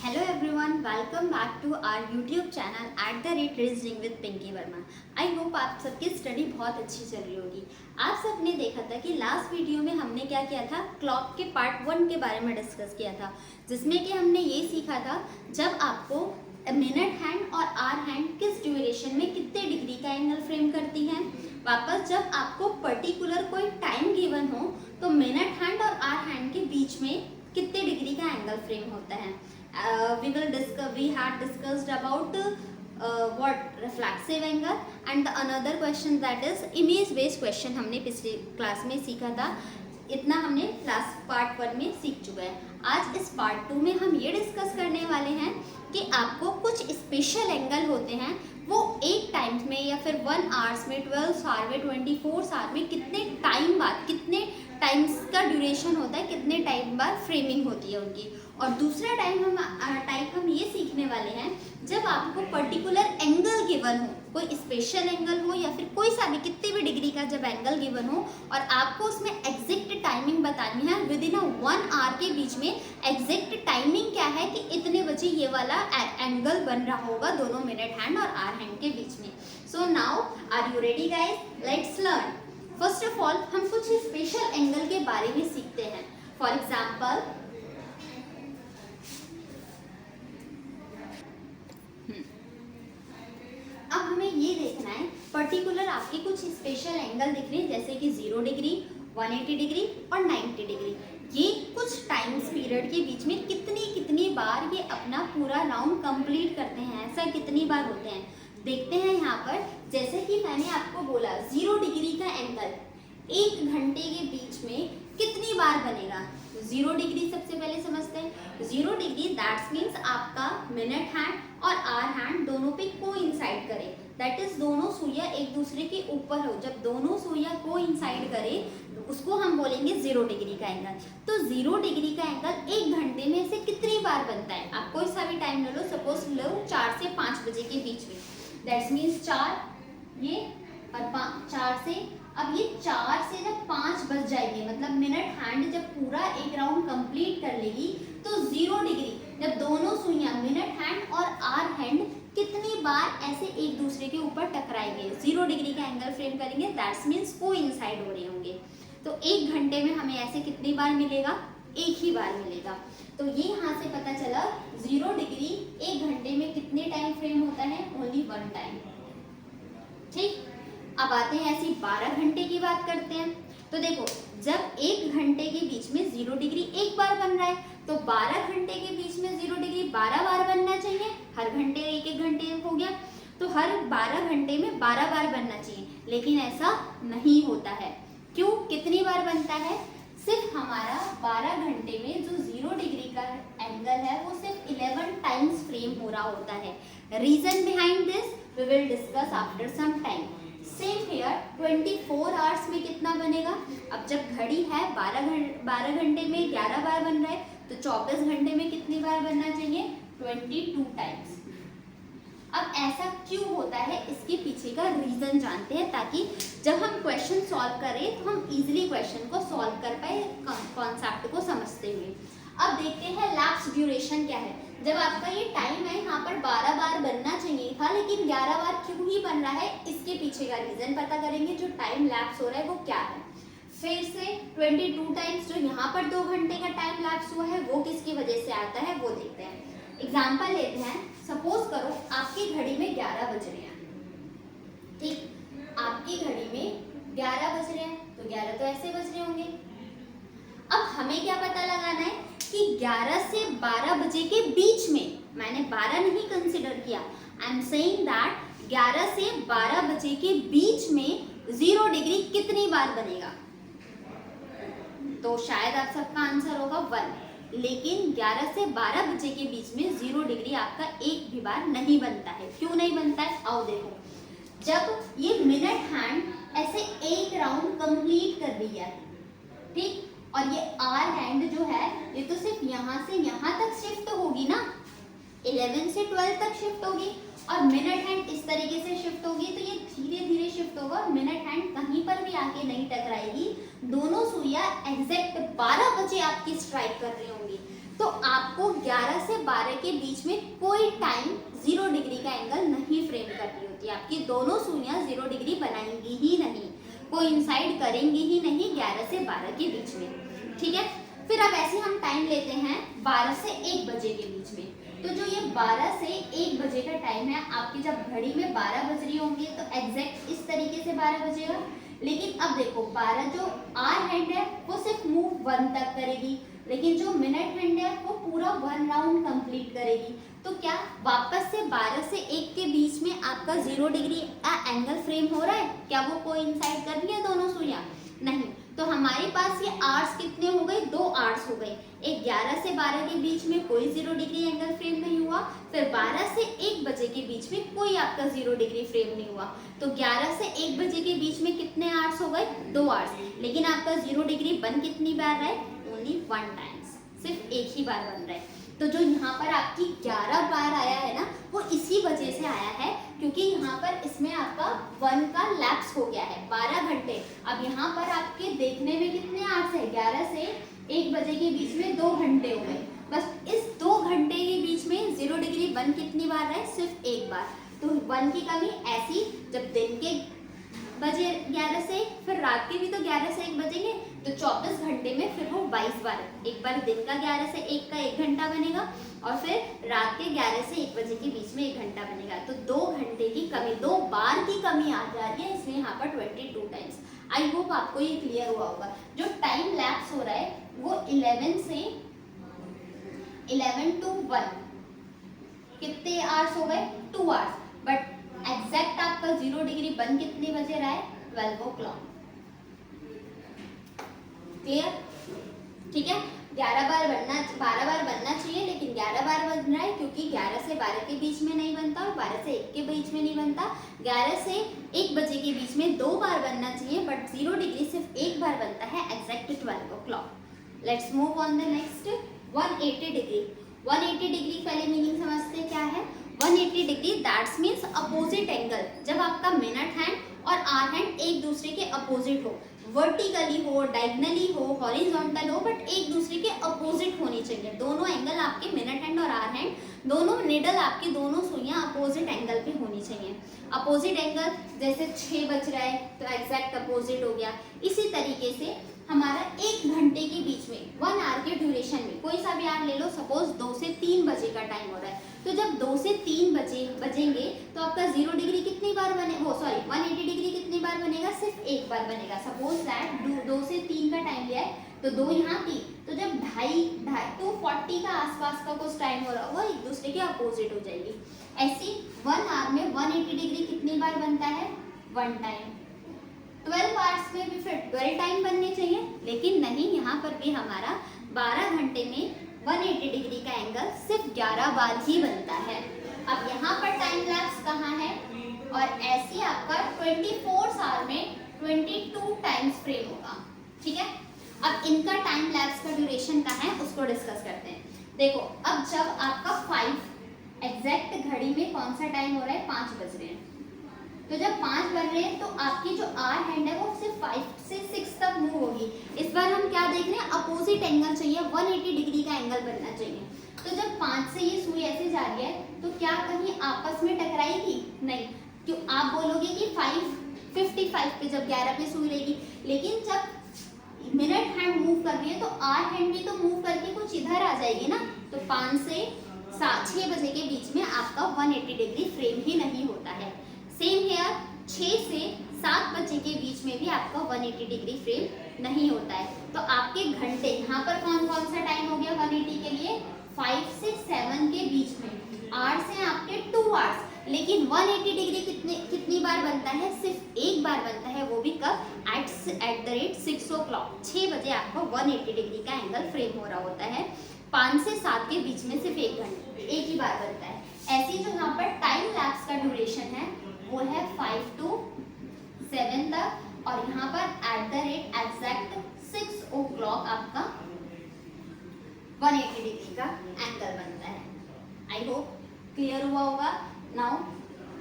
Hello everyone, welcome back to our YouTube channel @reasoning with Pinki Verma. I hope आप सबकी study बहुत अच्छी चल रही होगी। आप सबने देखा था कि लास्ट वीडियो में हमने क्या किया था, क्लॉक के पार्ट 1 के बारे में डिस्कस किया था, जिसमें कि हमने ये सीखा था जब आपको मिनट हैंड और आर हैंड किस ड्यूरेशन में कितने डिग्री का एंगल फ्रेम करती हैं। वापस जब आपको पर्टिकुलर कोई टाइम गिवन हो तो मिनट हैंड और आर हैंड के बीच में कितने डिग्री का एंगल फ्रेम होता है। We had discussed about what reflexive angle and the another question that is image based question हमने पिछले क्लास में सीखा था। इतना हमने क्लास पार्ट 1 में सीख चुका है। आज इस पार्ट 2 में हम ये डिस्कस करने वाले हैं कि आपको कुछ स्पेशल एंगल होते हैं, वो एक टाइम में या फिर 1 आवर्स में, 12 आवर में, 24 आवर में कितने टाइम बाद, कितने टाइम्स का ड्यूरेशन होता है, कितने टाइम बाद फ्रेमिंग होती है उनकी। और दूसरा टाइप हम ये सीखने वाले हैं जब आपको पर्टिकुलर एंगल गिवन हो, कोई स्पेशल एंगल हो या फिर कोई सा भी कितने भी डिग्री का जब एंगल गिवन हो और आपको उसमें एग्जैक्ट टाइमिंग बतानी है विद इन 1 आवर के बीच में। एग्जैक्ट टाइमिंग क्या है कि इतने बजे ये वाला एंगल बन रहा होगा दोनों मिनट हैंड और आर हैंड के बीच में। So now are you ready guys, let's learn. First of all हम कुछ स्पेशल एंगल के बारे में सीखते हैं। फॉर एग्जाम्पल अब हमें ये देखना है पर्टिकुलर आपके कुछ स्पेशल एंगल दिख रहे हैं, जैसे कि 0 डिग्री, 180 डिग्री और 90 डिग्री। ये कुछ टाइम्स पीरियड के बीच में कितनी बार ये अपना पूरा राउंड कंप्लीट करते हैं, ऐसा कितनी बार होते हैं देखते हैं यहाँ पर। जैसे कि मैंने आपको बोला 0 डिग्री का एंगल 1 घंटे के बीच में कितनी बार बनेगा। 0 डिग्री सबसे पहले समझते हैं। 0 डिग्री दैट्स मीन्स आपका मिनट हैंड और आर हैंड दोनों पे कोइंसाइड करे, दैट इज दोनों सुइयां एक दूसरे के ऊपर हो। जब दोनों सुइयां कोइंसाइड करे उसको हम बोलेंगे 0 डिग्री का एंगल। तो 0 डिग्री का एंगल 1 घंटे में से कितनी बार बनता है। आप कोई सा भी टाइम ले लो, सपोज लो 4 से 5 बजे के बीच में, दैट्स मीन्स 4 ये और 4 से, अब ये 4 से जब 5 बज जाएंगे, मतलब मिनट हैंड जब पूरा एक राउंड कंप्लीट कर लेगी तो 0 डिग्री जब दोनों सुइयां मिनट हैंड और आर हैंड कितनी बार ऐसे एक दूसरे के ऊपर टकराएंगे, 0 डिग्री का एंगल फ्रेम करेंगे, दैट्स मीन्स कोइंसाइड हो रहे होंगे। तो 1 घंटे में हमें ऐसे कितनी बार मिलेगा, एक ही बार मिलेगा। तो ये यहाँ से पता चला 0 डिग्री 1 घंटे में कितने टाइम फ्रेम होता है, ओनली 1 टाइम। ठीक, अब आते हैं ऐसी 12 घंटे की बात करते हैं। तो देखो जब 1 घंटे के बीच में 0 डिग्री एक बार बन रहा है तो 12 घंटे के बीच में 0 डिग्री 12 बार बनना चाहिए। हर घंटे 1-1 घंटे हो गया तो हर 12 घंटे में 12 बार बनना चाहिए, लेकिन ऐसा नहीं होता है। क्यों, कितनी बार बनता है, सिर्फ हमारा 12 घंटे में जो 0 डिग्री का एंगल है वो सिर्फ 11 टाइम्स फ्रेम हो रहा होता है। Reason behind this we will discuss after some time. Same here 24 hours में कितना बनेगा। अब जब घड़ी है 12 घंटे में 11 बार बन रहा है तो 24 घंटे में कितनी बार बनना चाहिए, 22 टाइम्स। अब ऐसा क्यों होता है, इसके पीछे का रीजन जानते हैं, ताकि जब हम क्वेश्चन सॉल्व करें तो हम इजीली क्वेश्चन को सॉल्व कर पाए कॉन्सेप्ट को समझते हुए। अब देखते हैं लैप्स ड्यूरेशन क्या है। जब आपका ये टाइम है यहाँ पर 12 बार बनना चाहिए था लेकिन 11 बार क्यों ही बन रहा है, इसके पीछे का रीजन पता करेंगे। जो टाइम लैप्स हो रहा है वो क्या है। फिर से 22 टाइम्स जो यहाँ पर 2 घंटे का टाइम लैप्स हुआ है वो किसकी वजह से आता है वो देखते हैं। एग्जाम्पल लेते हैं, सपोज करो आपकी घड़ी में 11 बज रहे हैं। ठीक, आपकी घड़ी में 11 बज रहे हैं तो 11 तो ऐसे बज रहे होंगे। अब हमें क्या पता लगाना है कि 11 से 12 बजे के बीच में, मैंने 12 नहीं कंसिडर किया, आई एम सेइंग दैट 11 से 12 बजे के बीच में 0 डिग्री कितनी बार बनेगा। तो शायद आप सबका आंसर होगा 1, लेकिन 11 से 12 बजे के बीच में 0 डिग्री आपका एक भी बार नहीं बनता है। क्यों नहीं बनता है, आओ देखो। जब ये मिनट हैंड ऐसे एक राउंड कंप्लीट कर रही है, ठीक, और ये आर हैंड जो है ये तो सिर्फ यहाँ से यहाँ तक शिफ्ट होगी ना, 11 से 12 तक शिफ्ट होगी, और मिनट हैंड इस तरीके से शिफ्ट होगी तो ये धीरे धीरे शिफ्ट होगा और मिनट हैंड कहीं पर भी आके नहीं टकराएगी। दोनों सुइयां एग्जैक्ट 12 बजे आपकी स्ट्राइक कर रही होंगी। तो आपको 11 से 12 के बीच में कोई टाइम 0 डिग्री का एंगल नहीं फ्रेम करनी होती। आपकी दोनों सुइयां 0 डिग्री बनाएंगी ही नहीं, कोइंसाइड करेंगी ही नहीं 11 से 12 के बीच में। ठीक है, फिर अब ऐसे हम टाइम लेते हैं 12 से 1 बजे के बीच में। तो जो ये 12 से 1 बजे का टाइम है, आपकी जब घड़ी में 12 बज रही होंगी तो एग्जैक्ट इस तरीके से 12 बजेगा। लेकिन अब देखो 12 जो आर हैंड है वो सिर्फ मूव 1 तक करेगी, लेकिन जो मिनट हैंड है वो पूरा 1 राउंड कंप्लीट करेगी। तो क्या वापस से 12 से 1 के बीच में आपका 0 डिग्री का एंगल फ्रेम हो रहा है? क्या वो कोइंसाइड कर रही है दोनों सुइयां? नहीं। तो हमारे पास ये आर्स कितने हो गए? 2 आर्स हो गए। एक 11 से 12 के बीच में कोई 0 डिग्री एंगल फ्रेम नहीं हुआ, फिर 12 से 1 बजे के बीच में कोई आपका 0 डिग्री फ्रेम नहीं हुआ। तो 11 से 1 बजे के बीच में कितने आर्स हो गए? 2 आर्स। लेकिन आपका 0 डिग्री बन कितनी बार रहा है? ओनली 1 टाइम्स, सिर्फ एक ही बार बन रहा है। तो जो यहाँ पर आपकी 11 बार आया है ना, वो इसी वजह से आया है क्योंकि यहाँ पर इसमें आपका 1 का लैप्स हो गया है 12 घंटे। अब यहाँ पर आपके देखने में कितने आवर्स है? 11 से 1 बजे के बीच में 2 घंटे हो गए। बस इस 2 घंटे के बीच में 0 डिग्री 1 कितनी बार रहा है? सिर्फ एक बार। तो 1 की कमी ऐसी, जब दिन के बजे 11 से, फिर रात के भी तो 11 से 1 बजेंगे, तो 24 घंटे में फिर वो 22 बार, एक बार दिन का 11 से 1 का 1 घंटा बनेगा और फिर रात के 11 से 1 बजे के बीच में 1 घंटा बनेगा। तो 2 घंटे की कमी, 2 बार की कमी आ जा रही है, इसलिए यहाँ पर 22 टाइम्स। आई होप आपको ये क्लियर हुआ होगा। जो टाइम लैप्स हो रहा है वो 11 से 11 to 1 कितने आवर्स हो गए? 2 आवर्स। बट एग्जैक्ट आपका 0 डिग्री 1 कितने बजे रहा है? 12 o'clock। क्लियर? ठीक है, 12 बार बनना चाहिए, लेकिन 11 बार बन रहा है क्योंकि 11 से 12 के बीच में नहीं बनता और 12 से 1 के बीच में नहीं बनता। 11 से 1 बजे के बीच में 2 बार बनना चाहिए, बट 0 डिग्री सिर्फ एक बार बनता है, exact 12 o'clock। Let's move on the next. 180 degree. 180 degree पहले मीनिंग समझते क्या है? 180 degree that's means opposite angle. जब आपका मिनट हैंड और आर हैंड एक दूसरे के अपोजिट हो, वर्टिकली हो, डायगनली हो, हॉरिजॉन्टल हो, बट एक दूसरे के अपोजिट होनी चाहिए। दोनों एंगल आपके मिनट हैंड और आर हैंड, दोनों निडल आपकी दोनों सुइयां अपोजिट एंगल पे होनी चाहिए। अपोजिट एंगल जैसे 6 बज रहा है तो एग्जैक्ट अपोजिट हो गया। इसी तरीके से हमारा 1 घंटे के बीच में 1 आवर के ड्यूरेशन में कोई सा भी आवर ले लो, सपोज 2 से 3 बजे का टाइम हो रहा है, तो जब 2 से 3 बजेंगे तो आपका 0 डिग्री कितनी बार बने, 180 डिग्री कितनी बार बनेगा? सिर्फ एक बार बनेगा। सपोज दैट 2 से 3 का टाइम लिया है तो 2 यहाँ की, तो जब 2:40 का आसपास का कुछ टाइम हो रहा होगा, एक दूसरे के अपोजिट हो जाएगी। ऐसी 1 आवर में 180 डिग्री कितनी बार बनता है? 1 टाइम। 12 आवर्स में भी फिर 12 टाइम बनने चाहिए, लेकिन नहीं, यहाँ पर भी हमारा 12 घंटे में 180 डिग्री का एंगल सिर्फ 11 बार ही बनता है। अब यहाँ पर टाइम लैप्स कहाँ है? और ऐसी आपका 24 आवर में 22 टाइम्स फ्रेम होगा। ठीक है, अब इनका टाइम लैप्स का ड्यूरेशन कहाँ है उसको डिस्कस करते हैं। देखो, अब जब आपका 5 एग्जैक्ट घड़ी में कौन सा टाइम हो रहा है? 5 बज रहे हैं। तो जब 5 बज रहे हैं तो आपकी जो आर हैंड है वो सिर्फ 5 से 6 तक मूव होगी। इस बार हम क्या देख रहे हैं? अपोजिट एंगल चाहिए, 180 डिग्री का एंगल बनना चाहिए। तो जब 5 से ये सुई ऐसे जा रही है तो क्या कहीं आपस में टकराएगी? नहीं। क्यों? आप बोलोगे कि 5:55 पे जब 11 पे सुई रहेगी, लेकिन जब मिनट हैंड मूव कर रही है तो आर हैंड भी तो मूव करके कुछ इधर आ जाएगी ना। तो 5 से 6 बजे के बीच में आपका 180 डिग्री फ्रेम ही नहीं होता है। सेम हेयर 6 से 7 बजे के बीच में भी आपका 180 डिग्री फ्रेम नहीं होता है। तो आपके घंटे यहाँ पर कौन कौन सा टाइम हो गया 180 के लिए? 5 से 7 के बीच में। आवर्स हैं आपके 2 आवर्स, लेकिन 180 डिग्री कितनी बार बनता है? सिर्फ एक बार बनता है, वो भी कब? At the rate 6 o'clock। 6 बजे आपको 180 डिग्री का एंगल फ्रेम हो रहा होता है। 5 से 7 के बीच में सिर्फ एक ही बार बनता है। ऐसी जो यहाँ पर टाइम लैप्स का ड्यूरेशन है वो है 5 to 7 तक, और यहाँ पर at the rate exact 6 o'clock आपका 180 डिग्री का एंगल बनता है। आई होप क्लियर हुआ होगा। नाउ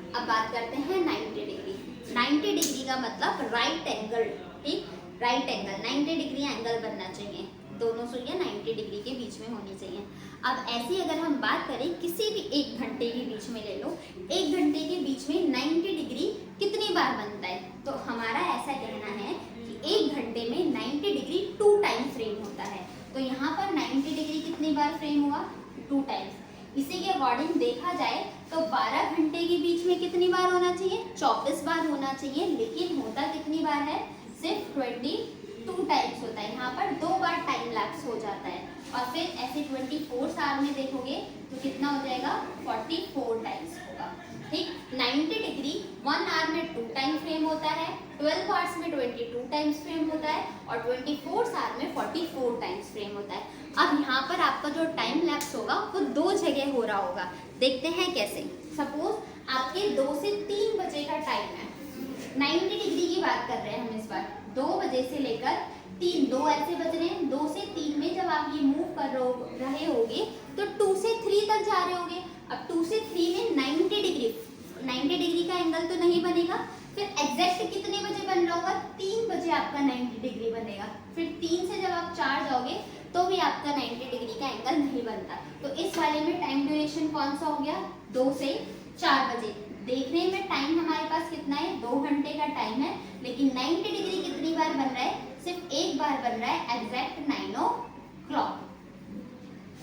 अब बात करते हैं 90 डिग्री। 90 डिग्री का मतलब राइट एंगल, ठीक, राइट एंगल 90 डिग्री एंगल बनना चाहिए, दोनों सुइयां 90 डिग्री के बीच में होनी चाहिए। अब ऐसी अगर हम बात करें किसी भी 1 घंटे के बीच में ले लो, 1 घंटे के बीच में 90 डिग्री कितनी बार बनता है, तो हमारा ऐसा कहना है कि 1 घंटे में 90 डिग्री 2 टाइम फ्रेम होता है। तो यहाँ पर 90 डिग्री कितनी बार फ्रेम हुआ, 2 टाइम्स। इसी के अकॉर्डिंग देखा जाए तो 12 घंटे के बीच में कितनी बार होना चाहिए, 24 बार होना चाहिए, लेकिन होता कितनी बार है, सिर्फ 22 टाइम्स होता है। यहाँ पर 2 बार टाइम लैप्स हो जाता है। और फिर ऐसे 24 आवर में देखोगे तो कितना हो जाएगा, 44 टाइम्स होगा, ठीक। 90 डिग्री 1 आवर में 2 टाइम फ्रेम होता है, 12 आवर्स में 22 टाइम्स फ्रेम होता है, और 24 आवर में 44 टाइम्स फ्रेम होता है। अब यहाँ पर आपका जो टाइम लैप्स होगा वो 2 जगह हो रहा होगा, देखते हैं कैसे। सपोज आपके 2 से 3 बजे का टाइम है, 90 डिग्री की बात कर रहे हैं हम इस बार, 2 बजे से लेकर 3, 2 ऐसे बज रहे हैं, 2 से 3 में जब आप ये मूव कर रहे होगे तो 2 से 3 तक जा रहे होगे। अब 2 से 3 में 90 डिग्री का एंगल तो नहीं बनेगा, फिर एग्जैक्ट कितने बजे बन रहा होगा, 3 बजे आपका 90 डिग्री बनेगा। फिर 3 से जब आप 4 जाओगे तो भी आपका 90 डिग्री का एंगल नहीं बनता। तो इस वाले में टाइम ड्यूरेशन कौन सा हो गया, 2 से 4 बजे। देखने में टाइम हमारे पास कितना है, 2 घंटे का टाइम है, लेकिन 90 डिग्री कितनी बार बन रहा है, सिर्फ एक बार बन रहा है, एग्जैक्ट 9 o'clock।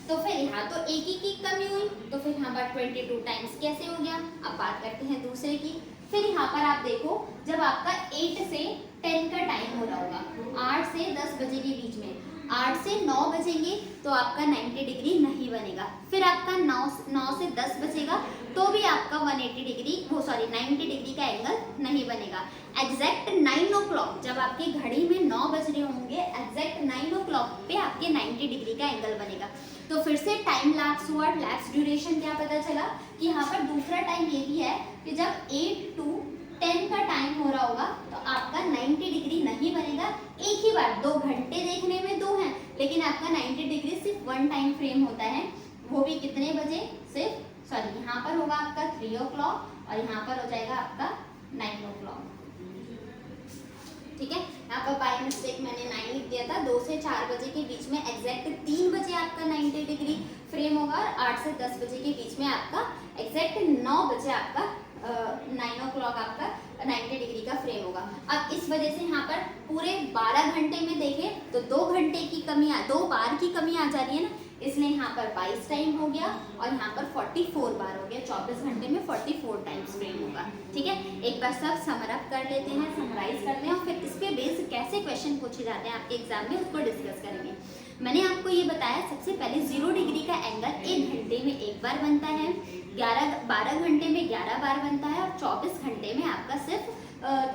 तो फिर यहाँ तो एक ही की कमी हुई, तो फिर यहाँ पर 22 टाइम्स कैसे हो गया। अब बात करते हैं दूसरे की। फिर यहाँ पर आप देखो, जब आपका 8 से 10 का टाइम हो रहा होगा, 8 से 10 बजे के बीच में, 8 से 9 बजेंगे तो आपका 90 डिग्री नहीं बनेगा। फिर आपका 9 से 10 बजेगा तो भी आपका 90 डिग्री का एंगल नहीं बनेगा। एग्जैक्ट 9 o'clock, जब आपकी घड़ी में 9 बज रहे होंगे, एग्जैक्ट 9 o'clock पे आपके 90 डिग्री का एंगल बनेगा। तो फिर से टाइम लैप्स हुआ, लैप्स ड्यूरेशन क्या पता चला कि यहाँ पर दूसरा टाइम ये भी है कि जब 8 to 10 का टाइम हो रहा होगा तो आपका 90 डिग्री नहीं बनेगा। एक ही बार, 2 घंटे देखने में 2 हैं, लेकिन आपका 90 डिग्री सिर्फ 1 टाइम फ्रेम होता है, वो भी कितने बजे, सिर्फ यहाँ पर होगा आपका 3 o'clock और यहाँ पर हो जाएगा आपका 9 o'clock, ठीक है। यहाँ पर बाय मिस्टेक मैंने 9 लिख दिया था। 2 से 4 बजे के बीच में एग्जैक्ट 3 बजे आपका 90 डिग्री फ्रेम होगा, और 8 से 10 बजे के बीच में आपका एग्जैक्ट 9 बजे आपका 9 o'clock आपका 90 डिग्री का फ्रेम होगा। अब इस वजह से यहाँ पर पूरे 12 घंटे में देखें तो 2 घंटे की कमी 2 बार की कमी आ जा रही है ना, इसलिए यहाँ पर 22 टाइम हो गया और यहाँ पर 44 बार हो गया। 24 घंटे में 44 टाइम्स फ्रेम होगा, ठीक है। एक बार सब समरअप कर लेते हैं, समराइज करते हैं, और फिर इस पे बेस कैसे क्वेश्चन पूछे जाते हैं आपके एग्जाम में, उसको डिस्कस करेंगे। मैंने आपको ये बताया, सबसे पहले 0 डिग्री का एंगल 1 घंटे में 1 बार बनता है, 12 घंटे में 11 बार बनता है, और 24 घंटे में आपका सिर्फ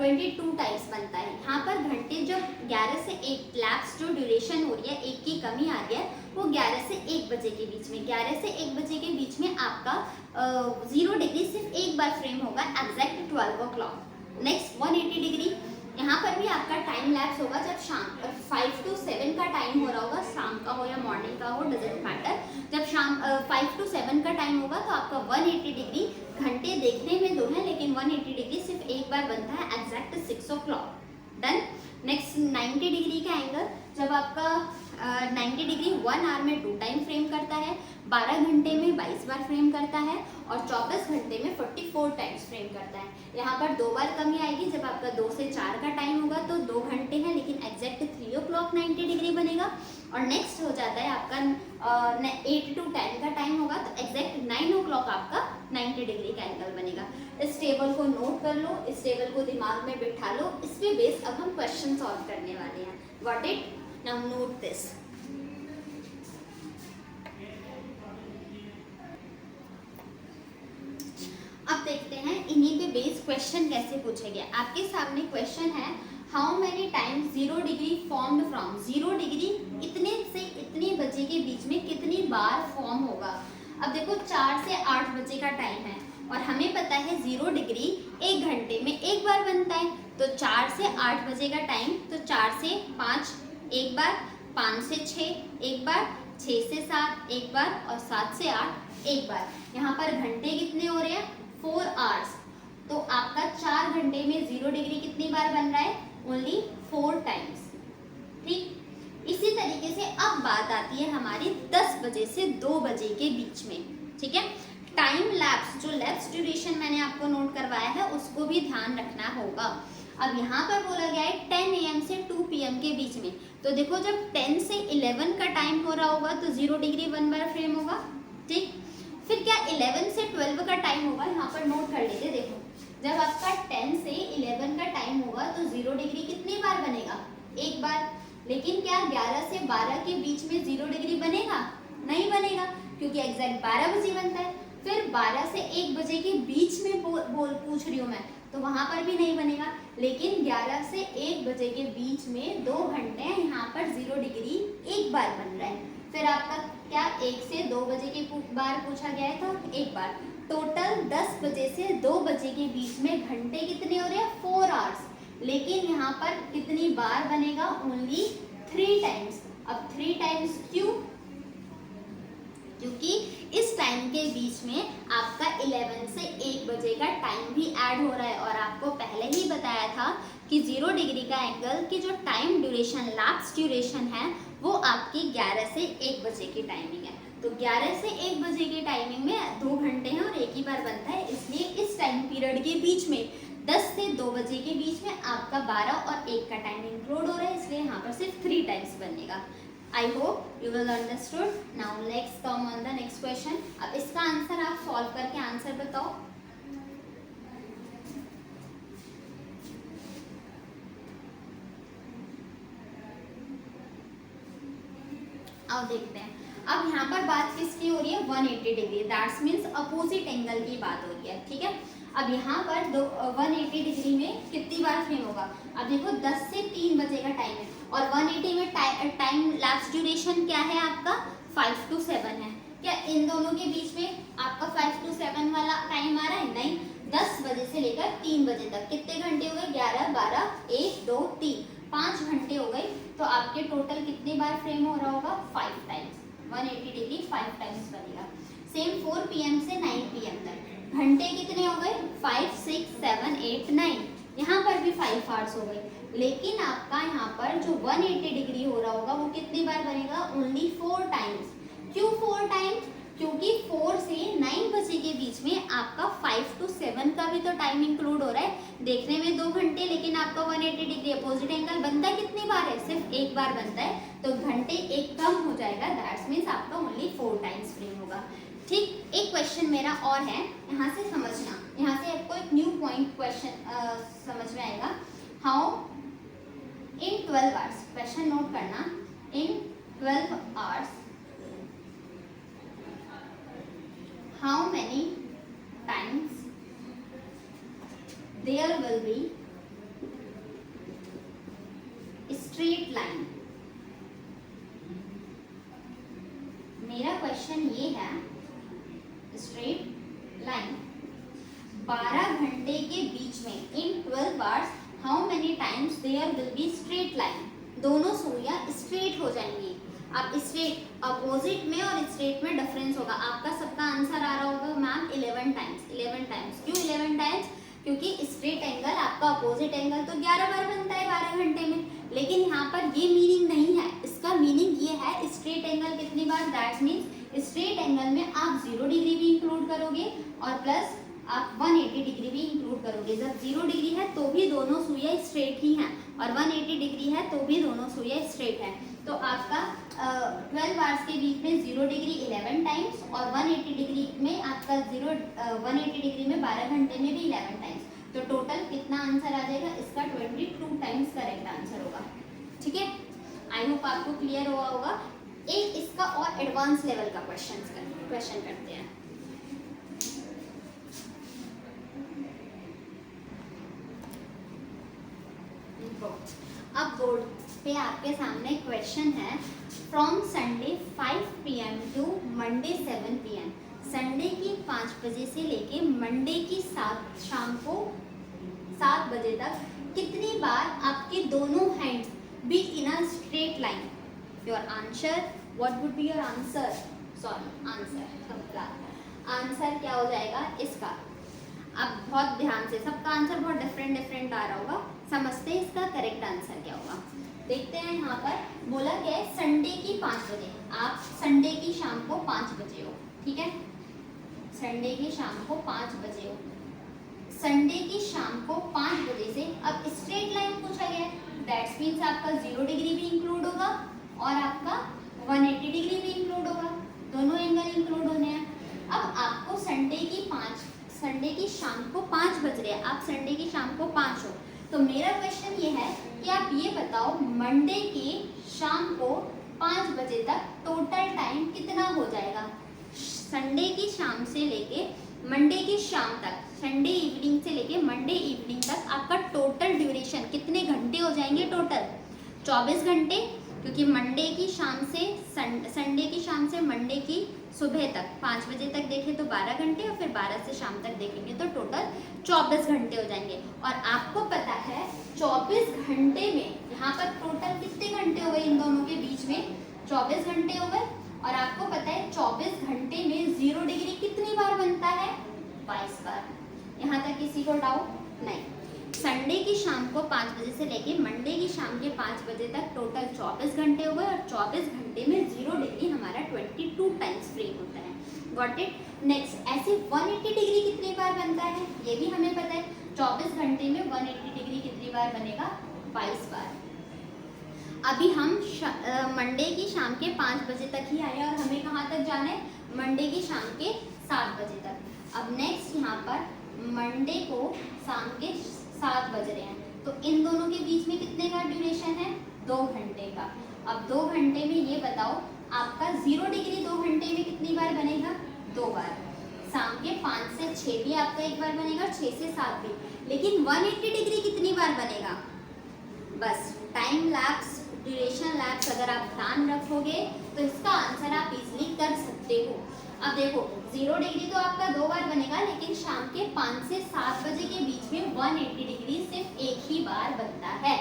22 टाइम्स बनता है। यहाँ पर घंटे जब 11 से 1 लैप्स जो ड्यूरेशन हो रही है, 1 की कमी आ रही है, वो 11 से 1 बजे के बीच में, 11 से 1 बजे के बीच में आपका 0 डिग्री सिर्फ एक बार फ्रेम होगा, एग्जैक्ट 12 o'clock। नेक्स्ट 180 डिग्री, यहाँ पर भी आपका टाइम लैप्स होगा जब शाम 5 to 7 का टाइम हो रहा होगा, शाम का हो या मॉर्निंग का हो, डजेंट मैटर। जब शाम 5 to 7 का टाइम होगा तो आपका 180 डिग्री, घंटे देखने में 2 हैं लेकिन 180 डिग्री सिर्फ एक बार बनता है, exact 6 o'clock। Done. Next 90 degree का एंगल, जब आपका 90 डिग्री 1 आवर में 2 टाइम फ्रेम करता है, 12 घंटे में 22 बार फ्रेम करता है, और 24 घंटे में 44 टाइम्स फ्रेम करता है। यहाँ पर 2 बार कमी आएगी, जब आपका 2 से 4 का टाइम होगा तो 2 घंटे हैं, लेकिन एग्जैक्ट 3 o'clock 90 डिग्री बनेगा। और नेक्स्ट हो जाता है आपका 8 to 10 का टाइम होगा तो एग्जैक्ट 9 o'clock आपका 90 डिग्री का एंगल बनेगा। इस टेबल को नोट कर लो, इस टेबल को दिमाग में बिठा लो, इस पे बेस अब हम क्वेश्चन सॉल्व करने वाले हैं। Got it? Now note this. अब देखते हैं इन्हीं पे बेस क्वेश्चन कैसे पूछे गए। आपके सामने क्वेश्चन है, how many times 0 degree formed from, 0 degree इतने से इतने बजे के बीच में कितनी बार फॉर्म होगा। अब देखो 4 से 8 बजे का टाइम है और हमें पता है 0 डिग्री 1 घंटे में 1 बार बनता है, तो 4 से 8 बजे का टाइम, तो 4 से 5 1 बार, 5 से 6 1 बार, 6 से 7 1 बार, और 7 से 8 1 बार। यहाँ पर घंटे कितने हो रहे हैं, 4 आवर्स। तो आपका 4 घंटे में 0 डिग्री कितनी बार बन रहा है? Only 4 times. ठीक, इसी तरीके से अब बात आती है हमारी 10 बजे से 2 बजे के बीच में। ठीक है, टाइम लैप्स, जो लैप्स ड्यूरेशन मैंने आपको नोट करवाया है उसको भी ध्यान रखना होगा। अब यहाँ पर बोला गया है 10 AM से 2 PM के बीच में, तो देखो जब 10 से 11 का टाइम हो रहा होगा तो 0 डिग्री 1 बार फ्रेम होगा। ठीक, फिर क्या 11 से 12 का टाइम होगा, यहाँ पर नोट कर लेते। देखो जब आपका 10 से 11 का टाइम होगा तो 0 डिग्री कितनी बार बनेगा? एक बार। लेकिन क्या 11 से 12 के बीच में 0 डिग्री बनेगा? नहीं बनेगा, क्योंकि एग्जैक्ट 12 बजे बनता है। फिर 12 से 1 बजे के बीच में पूछ रही हूँ मैं, तो वहां पर भी नहीं बनेगा। लेकिन 11 से 1 बजे के बीच में 2 घंटे यहाँ पर 0 डिग्री एक बार बन रहा है। फिर आपका क्या 1 से 2 बजे के बार पूछा गया था, एक बार। टोटल 10 बजे से 2 बजे के बीच में घंटे कितने हो रहे हैं? 4 आवर्स। लेकिन यहाँ पर कितनी बार बनेगा? Only 3 times. अब 3 टाइम्स क्यों? क्योंकि इस टाइम के बीच में आपका 11 से 1 बजे का टाइम भी ऐड हो रहा है, और आपको पहले ही बताया था कि 0 डिग्री का एंगल की जो टाइम ड्यूरेशन, लैप्स ड्यूरेशन है, वो आपकी 11 से 1 बजे की टाइमिंग है। तो 11 से 1 बजे की टाइमिंग में 2 घंटे हैं और एक ही बार बनता है, इसलिए इस टाइम पीरियड के बीच में 10 से 2 बजे के बीच में आपका 12 और 1 का टाइम इंक्लूड हो रहा है, इसलिए यहाँ पर सिर्फ 3 टाइम्स बनेगा। I hope you will understood. Now let's come on the next question. अब इसका आंसर आप सॉल्व करके आंसर बताओ। अब देखते हैं। अब यहाँ पर बात किसकी हो रही है? 180 degree, that's means opposite angle की बात हो रही है। ठीक है, अब यहाँ पर 180 डिग्री में कितनी बार फ्रेम होगा? अब देखो 10 से 3 बजे का टाइम है, और 180 में टाइम लैप्स ड्यूरेशन क्या है आपका? 5 to 7 है। क्या इन दोनों के बीच में आपका 5 to 7 वाला टाइम आ रहा है? नहीं। 10 बजे से लेकर 3 बजे तक कितने घंटे हो गए? 11, 12, 1, 2, 3, 5 घंटे हो गए। तो आपके टोटल कितनी बार फ्रेम हो रहा होगा? 5 टाइम्स। 180 डिग्री 5 टाइम्स बनेगा। सेम 4 PM से 9 PM तक घंटे कितने हो गए? 5, 6, 7, 8, 9। यहाँ पर भी 5 आवर्स हो गए। लेकिन आपका यहाँ पर जो 180 डिग्री हो रहा होगा वो कितनी बार बनेगा? Only 4 times. क्यों 4 टाइम्स? क्योंकि 4 से 9 बजे के बीच में आपका 5 to 7 का भी तो टाइम इंक्लूड हो रहा है। देखने में 2 घंटे, लेकिन आपका 180 डिग्री अपोजिट एंगल बनता कितनी बार है? सिर्फ एक बार बनता है, तो घंटे एक कम हो जाएगा, दैट्स मीन्स आपका ओनली 4 टाइम्स फ्रेम होगा। ठीक, एक क्वेश्चन मेरा और है, यहाँ से समझना, यहाँ से आपको एक न्यू पॉइंट क्वेश्चन समझ में आएगा। How in 12 hours, question note करना, in 12 hours how many times there will be straight line? मेरा क्वेश्चन ये है, स्ट्रेट लाइन 12 घंटे के बीच में in 12 hours how many times there will be straight line? दोनों सुइयां स्ट्रेट हो जाएंगी। अब स्ट्रेट अपोजिट में और स्ट्रेट में डिफरेंस होगा। आपका सबका आंसर आ रहा होगा मैम 11 टाइम्स। 11 टाइम्स क्यों 11 टाइम्स? क्योंकि स्ट्रेट एंगल आपका अपोजिट एंगल तो 11 बार बनता है 12 घंटे में, लेकिन यहाँ पर ये मीनिंग नहीं है। इसका मीनिंग ये है स्ट्रेट एंगल कितनी बार, दैट मीन्स स्ट्रेट एंगल में आप 0 डिग्री भी इंक्लूड करोगे और प्लस आप 180 डिग्री भी इंक्लूड करोगे। जब 0 डिग्री है तो भी दोनों सुइयां स्ट्रेट ही हैं, और 180 डिग्री है तो भी दोनों सुइयां स्ट्रेट हैं। तो आपका 12 आवर्स के बीच में 0 डिग्री 11 टाइम्स, और 180 डिग्री में आपका 180 डिग्री में 12 घंटे में भी 11 टाइम्स। तो टोटल कितना आंसर आ जाएगा इसका? 22 टाइम्स करेक्ट आंसर होगा। ठीक है, आई होप आपको क्लियर हुआ होगा। एक इसका और एडवांस लेवल का क्वेश्चन करते हैं। अब बोर्ड पे आपके सामने क्वेश्चन है, from Sunday 5 PM to Monday 7 PM। Sunday की 5 बजे से लेके मंडे की शाम को 7 बजे तक कितनी बार आपके दोनों hands be in a straight line? Your answer, what would be your answer? Sorry, answer क्या हो जाएगा इसका? अब बहुत ध्यान से, सबका आंसर बहुत डिफरेंट डिफरेंट आ रहा होगा, समझते हैं इसका करेक्ट आंसर क्या होगा। देखते हैं यहाँ पर बोला क्या है, संडे की 5 बजे, आप संडे की शाम को 5 बजे हो, ठीक है, संडे की शाम को 5 बजे हो, संडे की शाम को 5 बजे से अब स्ट्रेट लाइन पूछा गया है, दैट्स मीन्स आपका 0 डिग्री भी इंक्लूड होगा और आपका 180 डिग्री भी इंक्लूड होगा, दोनों एंगल इंक्लूड होने हैं। अब आपको संडे की शाम को 5 बज रहे हैं, आप संडे की शाम को 5 हो, तो मेरा क्वेश्चन ये है कि आप ये बताओ मंडे की शाम को 5 बजे तक टोटल टाइम कितना हो जाएगा। संडे की शाम से लेके मंडे की शाम तक, संडे इवनिंग से लेके मंडे इवनिंग तक आपका टोटल ड्यूरेशन कितने घंटे हो जाएंगे, टोटल 24 घंटे, क्योंकि मंडे की शाम से संडे की शाम से मंडे की सुबह तक 5 बजे तक देखें तो 12 घंटे, और फिर 12 से शाम तक देखेंगे तो टोटल 24 घंटे हो जाएंगे। और आपको पता है 24 घंटे में यहाँ पर टोटल कितने घंटे हो गए, इन दोनों के बीच में 24 घंटे हो गए। और आपको पता है 24 घंटे में 0 डिग्री कितनी बार बनता है, 22 बार। यहाँ तक किसी को डाउट नहीं। संडे की शाम को 5 बजे से लेके मंडे की शाम के 5 बजे तक टोटल 24 घंटे हो गए, और 24 घंटे में 0 डिग्री हमारा 22 टाइम्स फ्रेम होता है। Got it. नेक्स्ट, ऐसे 180 डिग्री कितनी बार बनता है, ये भी हमें पता है, 24 घंटे में 180 डिग्री कितनी बार बनेगा, 22 बार। अभी हम मंडे की शाम के 5 बजे तक ही आए और हमें कहाँ तक जाना है, मंडे की शाम के 7 बजे तक। अब नेक्स्ट यहाँ पर मंडे को शाम के 7 बज रहे हैं, तो इन दोनों के बीच में कितने का ड्यूरेशन है, 2 घंटे का। अब 2 घंटे में ये बताओ आपका 0 डिग्री 2 घंटे में कितनी बार बनेगा, 2 बार। शाम के 5 से 6 भी आपका एक बार बनेगा, 6 से 7 भी। लेकिन 180 डिग्री कितनी बार बनेगा, बस टाइम लैप्स, ड्यूरेशन लैप्स अगर आप ध्यान रखोगे तो इसका आंसर आप इजीली कर सकते हो। अब देखो 0 डिग्री तो आपका 2 बार बनेगा, लेकिन शाम के 5 से 7 बजे के बीच में 180 डिग्री सिर्फ एक ही बार बनता है,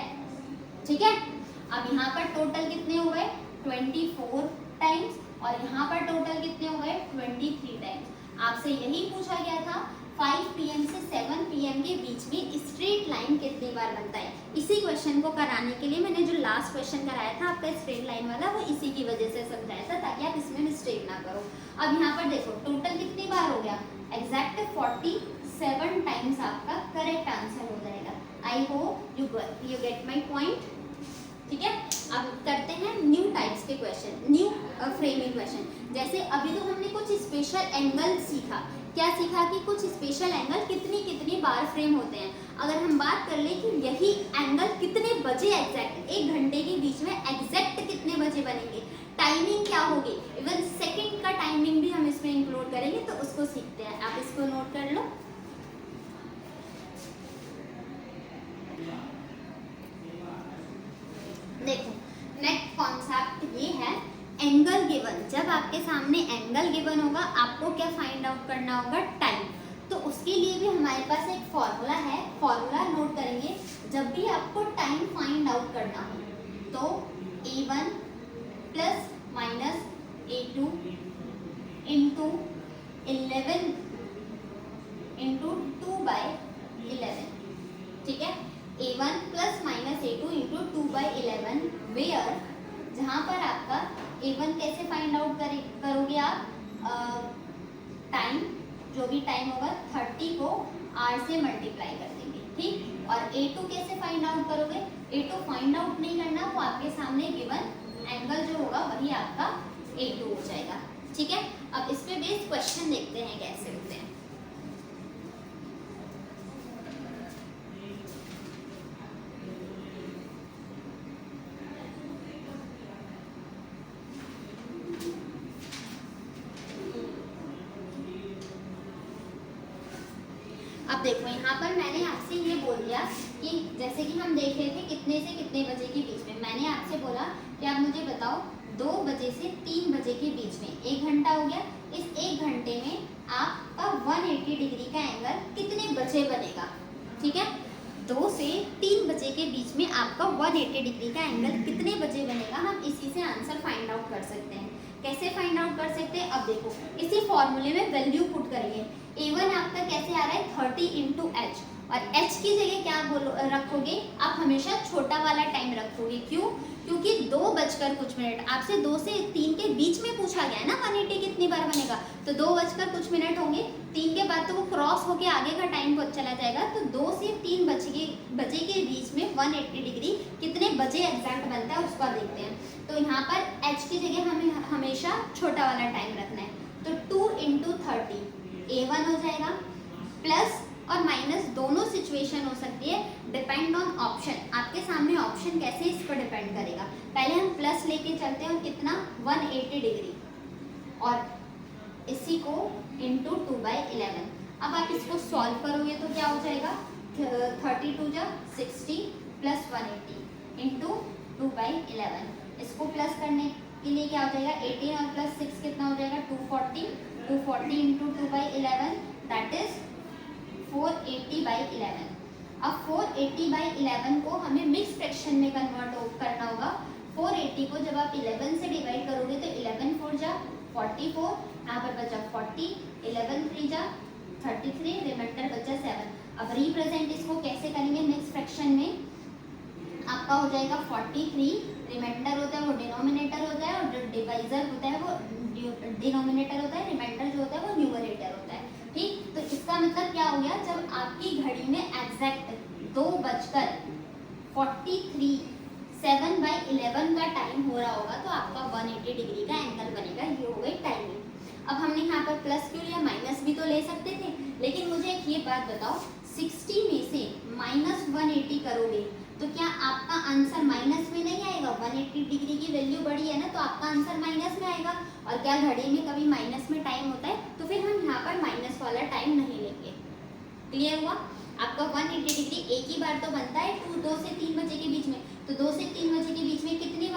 ठीक है। अब यहाँ पर टोटल कितने हो गए, 24 टाइम्स, और यहाँ पर टोटल कितने हो गए, 23 टाइम्स। आपसे यही पूछा गया था 5 PM से 7 PM के बीच में स्ट्रेट लाइन कितनी बार बनता है। इसी क्वेश्चन को कराने के लिए मैंने जो लास्ट क्वेश्चन कराया था आपका स्ट्रेट लाइन वाला, वो इसी की वजह से समझाया था, ताकि आप इसमें मिस्टेक ना करो। अब यहाँ पर देखो टोटल कितनी बार हो गया, एग्जैक्ट 47 टाइम्स आपका करेक्ट आंसर हो जाएगा। I hope you get my point, ठीक है। अब करते हैं न्यू टाइप्स के क्वेश्चन, न्यू फ्रेमिंग क्वेश्चन। जैसे अभी तो हमने कुछ स्पेशल एंगल सीखा, क्या सीखा कि कुछ स्पेशल एंगल कितनी कितनी बार फ्रेम होते हैं। अगर हम बात कर लें कि यही एंगल कितने बजे एग्जैक्ट, 1 घंटे के बीच में एग्जैक्ट कितने बजे बनेंगे, टाइमिंग क्या होगी, इवन सेकंड का टाइमिंग भी हम इसमें इंक्लूड करेंगे, तो उसको सीखते हैं। आप इसको नोट कर लो। देखो नेक्स्ट कॉन्सेप्ट ये है एंगल गिवन। जब आपके सामने एंगल गिवन होगा, आपको क्या फाइंड आउट करना होगा, टाइम। तो उसके लिए भी हमारे पास एक फॉर्मूला है, फॉर्मूला नोट करेंगे। जब भी आपको टाइम फाइंड आउट करना हो तो A1 plus minus A2 into 11 into 2/11, ठीक है। A1 plus minus A2 into 2/11, where जहाँ पर आपका A1 कैसे फाइंड आउट करोगे आप, टाइम, जो भी टाइम होगा 30 को R से मल्टीप्लाई कर देंगे, ठीक। और A2 कैसे फाइंड आउट करोगे, A2 फाइंड आउट नहीं करना, वो आपके सामने गिवन एंगल जो होगा वही आपका A2 हो जाएगा, ठीक है। अब इस पे बेस्ड क्वेश्चन देखते हैं कैसे होते हैं। अब देखो यहाँ पर मैंने आपसे ये बोल दिया कि जैसे कि हम देख रहे थे कितने से कितने बजे के बीच में, मैंने आपसे बोला कि आप मुझे बताओ 2 बजे से 3 बजे के बीच में 1 घंटा हो गया। इस 1 घंटे में आपका 180 डिग्री का एंगल कितने बजे बनेगा, ठीक है। 2 से 3 बजे के बीच में आपका 180 डिग्री का एंगल कितने बजे बनेगा, हम इसी से आंसर फाइंड आउट कर सकते हैं। कैसे फाइंड आउट कर सकते हैं, अब देखो इस इसी फॉर्मूले में वैल्यू पुट करेंगे। A1 आपका कैसे आ रहा है 30 इंटू एच, और h की जगह क्या रखोगे आप, हमेशा छोटा वाला टाइम रखोगे। क्यों? क्योंकि 2:कुछ आपसे 2 से 3 के बीच में पूछा गया है ना 180 कितनी बार बनेगा, तो 2:कुछ होंगे। 3 के बाद तो वो क्रॉस होके आगे का टाइम चला जाएगा, तो 2 से 3 बजे के बीच में 180 डिग्री कितने बजे एग्जैक्ट बनता है उसको देखते हैं। तो यहाँ पर h की जगह हमें हमेशा छोटा वाला टाइम रखना है, तो 2 इंटू 30 A1 हो जाएगा। प्लस और माइनस दोनों सिचुएशन हो सकती है, डिपेंड ऑन ऑप्शन। आपके सामने ऑप्शन कैसे इस पर डिपेंड करेगा। पहले हम प्लस लेके चलते हैं, और कितना 180 डिग्री, और इसी को इंटू 2/11। अब आप इसको सॉल्व करोगे तो क्या हो जाएगा 32 जा 60 प्लस 180 इंटू 2/11। इसको प्लस करने के लिए क्या हो जाएगा 18 और प्लस 6 कितना हो जाएगा 240 इंटू 2/11 दैट इज 480/11। अब 480/11 को हमें मिक्स फ्रैक्शन में कन्वर्ट करना होगा। 480 को जब आप 11 से डिवाइड करोगे तो 11 4 जा 44, यहाँ पर बचा 40, 11 3 जा 33, रिमाइंडर बचा 7। अब रिप्रेजेंट इसको कैसे करेंगे मिक्स फ्रैक्शन में, आपका हो जाएगा 43, रिमाइंडर होता है वो डिनोमिनेटर होता है, और जो डिवाइजर होता है वो डिनोमिनेटर होता है, रिमाइंडर जो होता है वो न्यूमरेटर होता है। ठीक, तो इसका मतलब क्या हो गया, जब आपकी घड़ी में एग्जैक्ट 2:43 7/11 का टाइम हो रहा होगा, तो आपका 180 डिग्री का एंगल बनेगा। ये हो गई टाइमिंग। अब हमने यहाँ पर प्लस क्यों लिया, माइनस भी तो ले सकते थे, लेकिन मुझे एक ये बात बताओ, 60 में से -180 करोगे तो क्या आपका आंसर माइनस में नहीं आएगा? 180 डिग्री की वैल्यू बड़ी है ना, तो आपका आंसर माइनस में आएगा। और क्या घड़ी में कभी माइनस में टाइम होता है? तो फिर हम यहाँ पर माइनस वाला टाइम नहीं लेंगे। क्लियर हुआ? आपका 180 डिग्री एक ही बार तो बनता है 2 से 3 बजे के बीच में, तो 2 से 3 बजे के बीच में कितने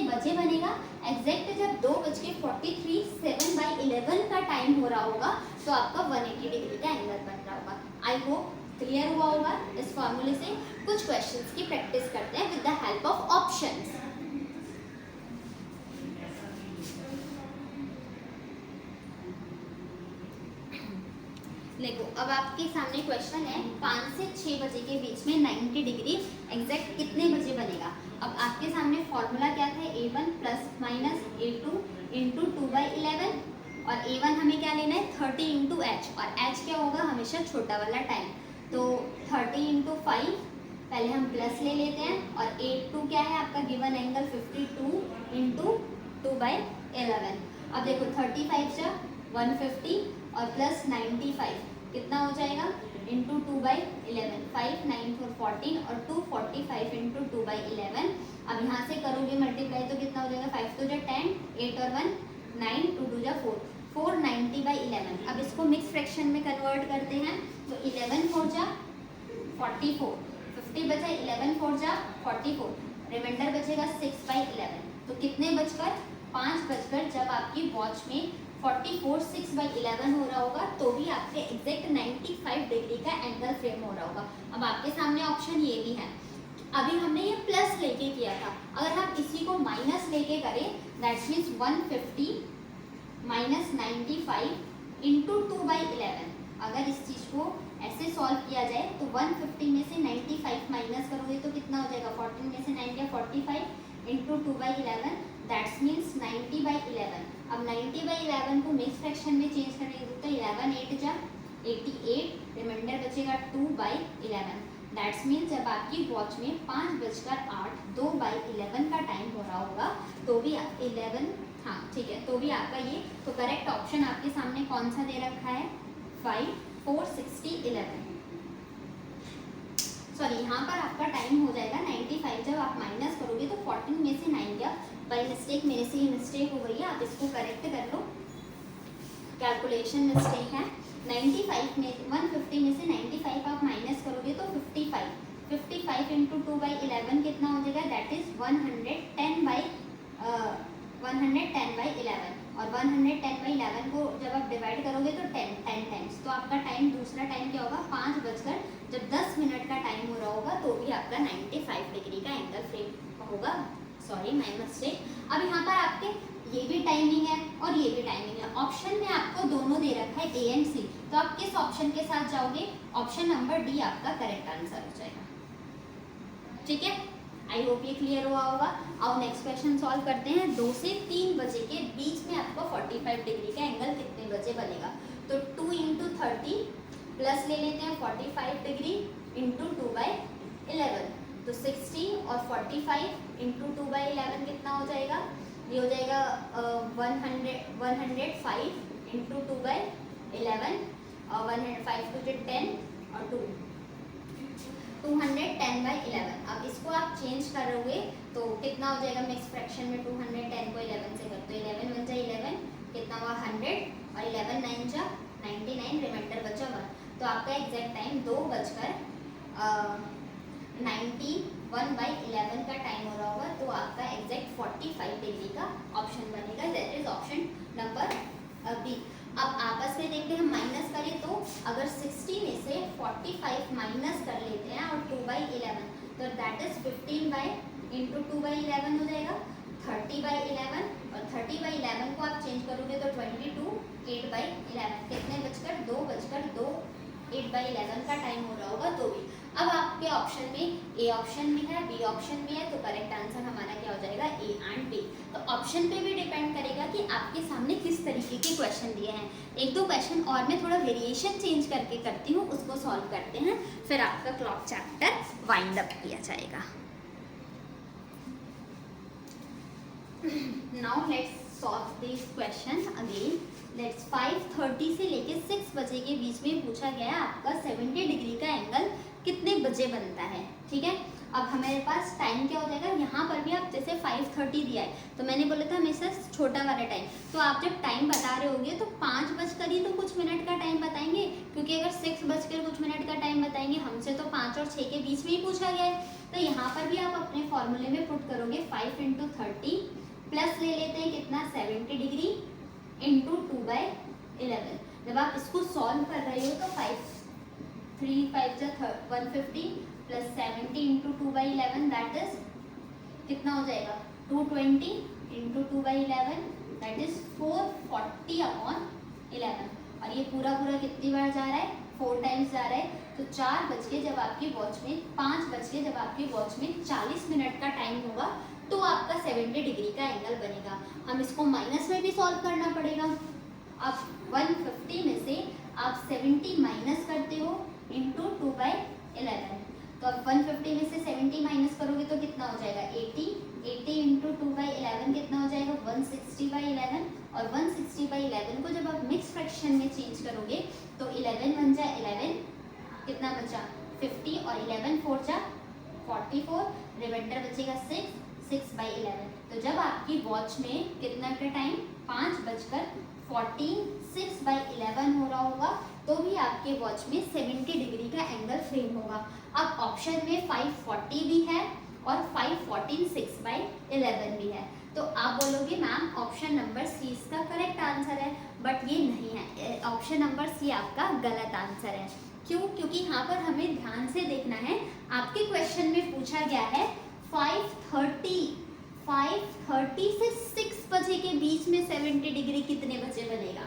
बजे बनेगा? एग्जैक्ट जब 2:43 7/11 का टाइम हो रहा होगा, तो आपका 180 डिग्री का एंगल बन रहा होगा। आई होप क्लियर हुआ होगा। इस फॉर्मूले से कुछ क्वेश्चंस की प्रैक्टिस करते हैं with the help of options. देखो, अब आपके सामने क्वेश्चन है 5 से 6 बजे के बीच में 90 डिग्री एग्जैक्ट कितने बजे बनेगा? अब आपके सामने फॉर्मूला क्या था, A1 plus minus A2 into 2/11, और A1 हमें क्या लेना है 30 इंटू एच, और एच क्या होगा हमेशा छोटा वाला टाइम, तो 30 इंटू 5 पहले हम प्लस ले लेते हैं, और A2 क्या है आपका गिवन एंगल 52 इंटू 2/11। अब देखो 35 जा 150 और प्लस 95 कितना हो जाएगा इंटू 2/11, 5 9 4 14 और 245 इंटू 2/11। अब यहाँ से करोगे मल्टीप्लाई तो कितना हो जाएगा 5 तो जा 10, 8 और 1 9, 2 2 जा 4, 490/11। अब इसको मिक्स फ्रैक्शन में कन्वर्ट करते हैं, तो 11 4 जा 44, 50 बचा 11 4 जा 44, रिमाइंडर बचेगा 6/11। तो कितने बचकर 5 बचकर जब आपकी वॉच में 44 6/11 हो रहा होगा, तो भी आपके एग्जैक्ट 95 डिग्री का एंगल फ्रेम हो रहा होगा। अब आपके सामने ऑप्शन ये भी है, अभी हमने ये प्लस लेके किया था, अगर हम इसी को माइनस लेके करें दैट मीन्स 150 माइनस 95 इंटू 2/11। अगर इस चीज़ को ऐसे सॉल्व किया जाए तो 150 में से 95 माइनस करोगे तो कितना हो जाएगा 14 में से 9 या 45 इंटू 2/11 दैट्स मीन्स 90/11। अब 90/11 को मिक्स फ्रैक्शन में चेंज करेंगे तो 11 8 जा 88, रिमाइंडर बचेगा 2/11। दैट्स मीन्स जब आपकी वॉच में 5 बजकर 8 2/11 का टाइम हो रहा होगा, तो भी 11, हाँ ठीक है, तो भी आपका ये, तो करेक्ट ऑप्शन आपके सामने कौन सा दे रखा है 5 4 60 11। सॉरी, यहाँ पर आपका टाइम हो जाएगा 95, जब आप माइनस करोगे तो 14 में से 9 गया, बाई मिस्टेक मेरे से ही मिस्टेक हो गई है, आप इसको करेक्ट कर लो, कैलकुलेशन मिस्टेक है। 95 में 150 में से 95 आप माइनस करोगे तो 55 इंटू 2/11 कितना हो जाएगा दैट इज 110/11, और 110/11 को जब आप डिवाइड करोगे तो 10 टाइम्स, तो आपका टाइम दूसरा टाइम क्या होगा 5 बजकर जब 10 मिनट का टाइम हो रहा होगा, तो भी आपका 95 डिग्री का एंगल फ्रेम होगा। Sorry my mistake. अब यहाँ पर आपके ये भी टाइमिंग है और ये भी टाइमिंग है। ऑप्शन में आपको दोनों दे रखा है ए एंड सी, तो आप किस ऑप्शन के साथ जाओगे? ऑप्शन नंबर डी आपका करेक्ट आंसर हो जाएगा। ठीक है, आई होप ये क्लियर हुआ होगा। अब नेक्स्ट क्वेश्चन सॉल्व करते हैं। 2 से 3 बजे के बीच में आपको 45 डिग्री का एंगल कितने बजे बनेगा? तो 2 इंटू 30 प्लस ले लेते हैं 45 डिग्री इंटू 2/11, तो 60 और 45 इंटू 2/11 कितना हो जाएगा? ये हो जाएगा 105 इंटू 2/11 और 105 टू 10 और 2 210/11। अब इसको आप चेंज करोगे तो कितना हो जाएगा? मिक्स फ्रैक्शन में 210 को 11 से कर तो 11 बन जाए 11, कितना हुआ 100 और 11 9 जा 99, रिमाइंडर बचा 1। तो आपका एग्जैक्ट टाइम 2:91/11 का टाइम हो रहा होगा। तो आपका एग्जैक्ट 45 डिग्री का ऑप्शन बनेगा, that is option number B. अब आपस में देखते हैं, माइनस करें तो अगर 60 में से 45 माइनस कर लेते हैं और 2/11 तो दैट इज 15 इंटू 2/11 हो जाएगा 30/11, और 30/11 को आप चेंज करोगे तो 22 8/11, कितने बजकर 2 8/11 का टाइम हो रहा होगा। तो भी अब आपके ऑप्शन में ए ऑप्शन में है, बी ऑप्शन में है, तो करेक्ट आंसर हमारा क्या हो जाएगा? A and B. तो ऑप्शन पे भी डिपेंड करेगा कि आपके सामने किस तरीके के क्वेश्चन दिए हैं। एक दो क्वेश्चन और मैं थोड़ा वेरिएशन चेंज करके करती हूँ, उसको सॉल्व करते हैं, फिर आपका क्लॉक चैप्टर वाइंड अप किया जाएगा। Now let's solve this question again. Let's 5:30 से लेके 6 बजे के बीच में पूछा गया आपका 70 डिग्री का एंगल कितने बजे बनता है। ठीक है, अब हमारे पास टाइम क्या हो जाएगा? यहाँ पर भी आप जैसे 5:30 दिया है, तो मैंने बोला था हमेशा छोटा वाला टाइम, तो आप जब टाइम बता रहे होगे तो 5 बजकर ही तो कुछ मिनट का टाइम बताएंगे, क्योंकि अगर 6 बजकर कुछ मिनट का टाइम बताएंगे, हमसे तो 5 और 6 के बीच में ही पूछा गया है। तो यहाँ पर भी आप अपने फॉर्मूले में पुट करोगे 5 इंटू 30 प्लस ले लेते हैं कितना 70 डिग्री इंटू 2/11। जब आप इसको सॉल्व कर रहे हो तो 3 5 150 प्लस 70 इंटू 2/11 दैट इज कितना हो जाएगा? 220 इंटू 2/11 दैट इज 440/11। और ये पूरा पूरा कितनी बार जा रहा है? 4 टाइम्स जा रहा है। तो 4 बज के जब आपकी वॉच में 5 बज के जब आपकी वॉच में 40 मिनट का टाइम होगा तो आपका 70 डिग्री का एंगल बनेगा। हम इसको माइनस में भी सॉल्व करना पड़ेगा। अब 150 में से आप 70 माइनस करते हो इंटू 2/11, तो अब 150 में से 70 माइनस करोगे तो कितना हो जाएगा? 80 इंटू 2/11 कितना हो जाएगा? 160/11, और 160/11 को जब आप मिक्स फ्रैक्शन में चेंज करोगे तो 11 बन जाए 11, कितना बचा? 50, और 11 4 जा 44, रिमाइंडर बचेगा 6/11। तो जब आपकी वॉच में कितना का टाइम 5:14 6/11 हो रहा होगा तो भी आपके वॉच में 70 डिग्री का एंगल फ्रेम होगा। अब ऑप्शन में 540 भी है और 514 6/11 भी है, तो आप बोलोगे मैम ऑप्शन नंबर सी इसका करेक्ट आंसर है, बट ये नहीं है, ऑप्शन नंबर सी आपका गलत आंसर है। क्यों? क्योंकि यहाँ पर हमें ध्यान से देखना है। आपके क्वेश्चन में पूछा गया है 5:30 से 6 बजे के बीच में 70 डिग्री कितने बजे बनेगा।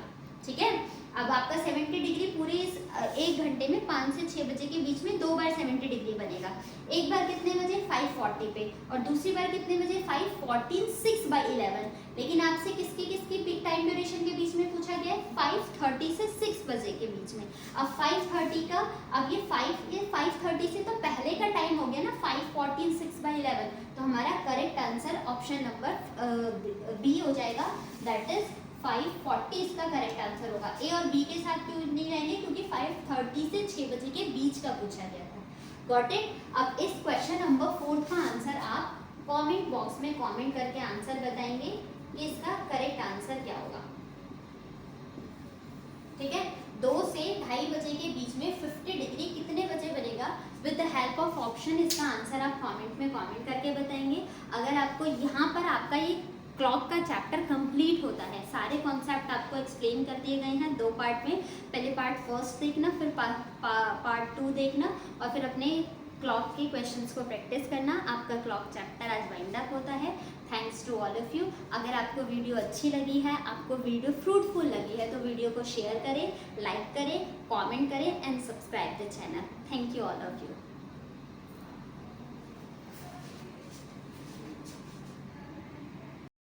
ठीक है, अब आपका 70 डिग्री पूरे इस 1 घंटे में 5 से 6 बजे के बीच में 2 बार 70 डिग्री बनेगा। एक बार कितने बजे? 5:40 पे, और दूसरी बार कितने बजे? 5:14 6/11। लेकिन आपसे किसकी टाइम ड्यूरेशन के बीच में पूछा गया है? 5:30 से 6 बजे के बीच में। अब 5:30 का, अब ये 5:30 से तो पहले का टाइम हो गया ना 5:14 6/11, तो हमारा correct answer option number B हो जाएगा, दैट इज 5:40 इसका करेक्ट आंसर होगा। ए और बी के साथ क्यों नहीं रहेंगे? क्योंकि 5:30 से 6 बजे के बीच का पूछा गया था। Got it? अब इस क्वेश्चन नंबर 4 का आंसर आप कमेंट बॉक्स में कमेंट करके आंसर बताएंगे कि इसका करेक्ट आंसर क्या होगा। ठीक है, 2 से 2:30 बजे के बीच में 50 डिग्री कितने बजे बनेगा? With the help of option इसका आंसर आप कमेंट में कमेंट करके बताएंगे। अगर आपको यहाँ पर आपका ये क्लॉक का चैप्टर कंप्लीट होता है, सारे कॉन्सेप्ट आपको एक्सप्लेन कर दिए गए हैं 2 पार्ट में। पहले पार्ट फर्स्ट देखना, फिर पार्ट 2 देखना, और फिर अपने क्लॉक के क्वेश्चंस को प्रैक्टिस करना। आपका क्लॉक चैप्टर आज वाइंड अप होता है। Thanks to all of you. अगर आपको वीडियो अच्छी लगी है, आपको वीडियो फ्रूटफुल लगी है, तो वीडियो को शेयर करें, लाइक करें, कमेंट करें and subscribe the channel. Thank you all of you.